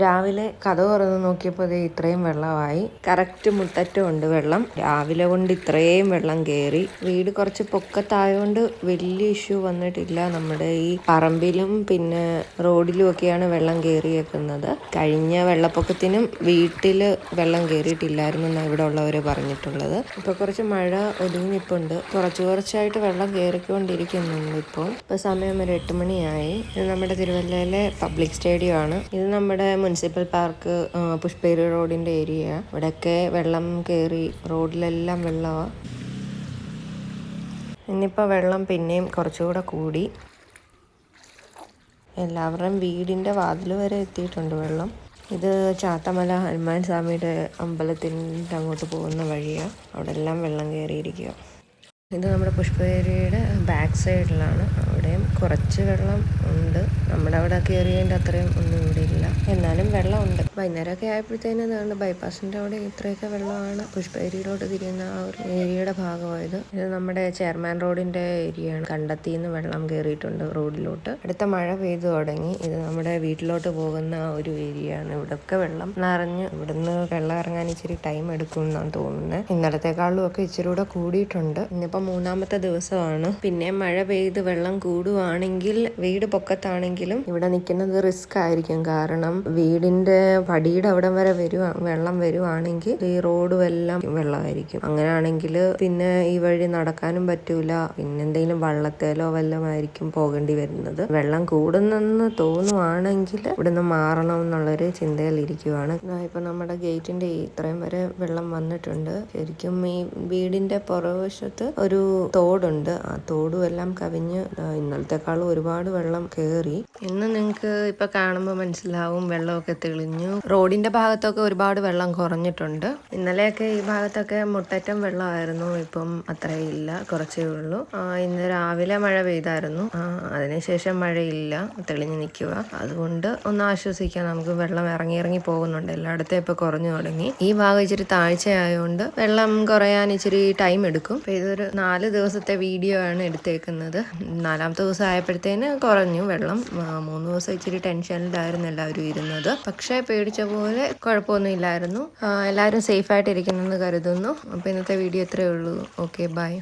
രാവിലെ കതക് തുറന്ന് നോക്കിയപ്പോൾ ദേ ഇത്രയും വെള്ളമായി. കറക്റ്റ് മുറ്ററ്റുമുണ്ട് വെള്ളം. രാവിലെ കൊണ്ട് ഇത്രയും വെള്ളം കയറി. വീട് കുറച്ച് പൊക്കത്തായതുകൊണ്ട് വലിയ ഇഷ്യൂ വന്നിട്ടില്ല. നമ്മുടെ ഈ പറമ്പിലും പിന്നെ റോഡിലും ഒക്കെയാണ് വെള്ളം കയറിയേക്കുന്നത്. കഴിഞ്ഞ വെള്ളപ്പൊക്കത്തിനും വീട്ടിൽ വെള്ളം കയറിയിട്ടില്ലായിരുന്നു എന്നാണ് ഇവിടെ ഉള്ളവർ പറഞ്ഞിട്ടുള്ളത്. ഇപ്പോൾ കുറച്ച് മഴ ഒതുങ്ങിപ്പുണ്ട്. കുറച്ചായിട്ട് വെള്ളം കയറിക്കൊണ്ടിരിക്കുന്നുണ്ട്. ഇപ്പോൾ സമയം ഒരു 8 മണിയായി. ഇത് നമ്മുടെ തിരുവല്ലയിലെ പബ്ലിക് സ്റ്റേഡിയം ആണ്. ഇത് നമ്മുടെ മുനിസിപ്പൽ പാർക്ക് പുഷ്പേരി റോഡിന്റെ ഏരിയ. ഇവിടെയൊക്കെ വെള്ളം കയറി, റോഡിലെല്ലാം വെള്ളമാണ്. ഇന്നിപ്പോൾ വെള്ളം പിന്നെയും കുറച്ചുകൂടെ കൂടി. എല്ലാവരുടെയും വീടിൻ്റെ വാതിൽ വരെ എത്തിയിട്ടുണ്ട് വെള്ളം. ഇത് ചാത്തമല ഹനുമാൻ സ്വാമിയുടെ അമ്പലത്തിൻ്റെ അങ്ങോട്ട് പോകുന്ന വഴിയാണ്. അവിടെ എല്ലാം വെള്ളം കയറിയിരിക്കുക. ഇത് നമ്മുടെ പുഷ്പേരിയുടെ ബാക്ക് സൈഡിലാണ്. അവിടെയും കുറച്ച് വെള്ളം ഉണ്ട്. നമ്മുടെ അവിടെ കയറിയതിൻ്റെ അത്രയും ഒന്നും ഇവിടെ ഇല്ല. എന്നാലും വെള്ളമുണ്ട്. വൈകുന്നേരമൊക്കെ ആയപ്പോഴത്തേനും അതുകൊണ്ട് ബൈപ്പാസിൻ്റെ അവിടെ ഇത്രയൊക്കെ വെള്ളമാണ്. പുഷ്പേരിയിലോട്ട് തിരിയുന്ന ആ ഒരു ഏരിയയുടെ ഭാഗമായത്. ഇത് നമ്മുടെ ചെയർമാൻ റോഡിൻ്റെ ഏരിയയാണ്. കണ്ടത്തിന്ന് വെള്ളം കയറിയിട്ടുണ്ട് റോഡിലോട്ട്. അടുത്ത മഴ പെയ്തു തുടങ്ങി. ഇത് നമ്മുടെ വീട്ടിലോട്ട് പോകുന്ന ഒരു ഏരിയയാണ്. ഇവിടെയൊക്കെ വെള്ളം നിറഞ്ഞ് ഇവിടുന്ന് വെള്ളം ഇറങ്ങാൻ ഇച്ചിരി ടൈം എടുക്കും എന്നാണ് തോന്നുന്നത്. ഇന്നലത്തെക്കാളും ഒക്കെ ഇച്ചിരി കൂടെ കൂടിയിട്ടുണ്ട്. ഇന്നിപ്പോൾ 3ാമത്തെ ദിവസമാണ്. പിന്നെ മഴ പെയ്ത് വെള്ളം കൂടുവാണെങ്കിൽ, വീട് പൊക്കത്താണെങ്കിലും ഇവിടെ നിൽക്കുന്നത് റിസ്ക് ആയിരിക്കും. കാരണം വീടിന്റെ പടിയുടെ അവിടം വരെ വെള്ളം വരുവാണെങ്കിൽ ഈ റോഡും എല്ലാം വെള്ളമായിരിക്കും. അങ്ങനെയാണെങ്കിൽ പിന്നെ ഈ വഴി നടക്കാനും പറ്റൂല. പിന്നെ എന്തെങ്കിലും വള്ളത്തേലോ വല്ലമായിരിക്കും പോകേണ്ടി വരുന്നത്. വെള്ളം കൂടുന്നെന്ന് തോന്നുവാണെങ്കിൽ ഇവിടുന്ന് മാറണം എന്നുള്ളൊരു ചിന്തയിലിരിക്കുവാണ്. ഇപ്പൊ നമ്മുടെ ഗേറ്റിന്റെ ഇത്രയും വരെ വെള്ളം വന്നിട്ടുണ്ട്. ശരിക്കും ഈ വീടിന്റെ പുറവശത്ത് ഒരു തോടുണ്ട്. ആ തോടും എല്ലാം കവിഞ്ഞ് ഇന്നലത്തെക്കാളും ഒരുപാട് വെള്ളം കയറി. ഇന്ന് നിങ്ങൾക്ക് ഇപ്പൊ കാണുമ്പോൾ മനസ്സിലാവും വെള്ളമൊക്കെ തെളിഞ്ഞു. റോഡിന്റെ ഭാഗത്തൊക്കെ ഒരുപാട് വെള്ളം കുറഞ്ഞിട്ടുണ്ട്. ഇന്നലെയൊക്കെ ഈ ഭാഗത്തൊക്കെ മുട്ടറ്റം വെള്ളമായിരുന്നു. ഇപ്പം അത്രയില്ല, കുറച്ചേ ഉള്ളൂ. ഇന്ന് രാവിലെ മഴ പെയ്തായിരുന്നു. അതിനുശേഷം മഴയില്ല, തെളിഞ്ഞു നിൽക്കുക. അതുകൊണ്ട് ഒന്ന് ആശ്വസിക്കാം. നമുക്ക് വെള്ളം ഇറങ്ങി പോകുന്നുണ്ട്. എല്ലായിടത്തും ഇപ്പൊ കുറഞ്ഞു തുടങ്ങി. ഈ ഭാഗം ഇച്ചിരി താഴ്ചയായതുകൊണ്ട് വെള്ളം കുറയാൻ ഇച്ചിരി ടൈം എടുക്കും. അപ്പൊ ഇതൊരു 4 ദിവസത്തെ വീഡിയോ ആണ് എടുത്തേക്കുന്നത്. 4ാമത്തെ ദിവസം ആയപ്പോഴത്തേന് കുറഞ്ഞു വെള്ളം. 3 ദിവസം ഇച്ചിരി ടെൻഷനിലായിരുന്നു എല്ലാവരും ഇരുന്നത്. പക്ഷേ പേടിച്ച പോലെ കുഴപ്പമൊന്നും ഇല്ലായിരുന്നു. എല്ലാവരും സേഫായിട്ട് ഇരിക്കുന്നെന്ന് കരുതുന്നു. അപ്പോൾ ഇന്നത്തെ വീഡിയോ ഇത്രയേ ഉള്ളൂ. Okay, by.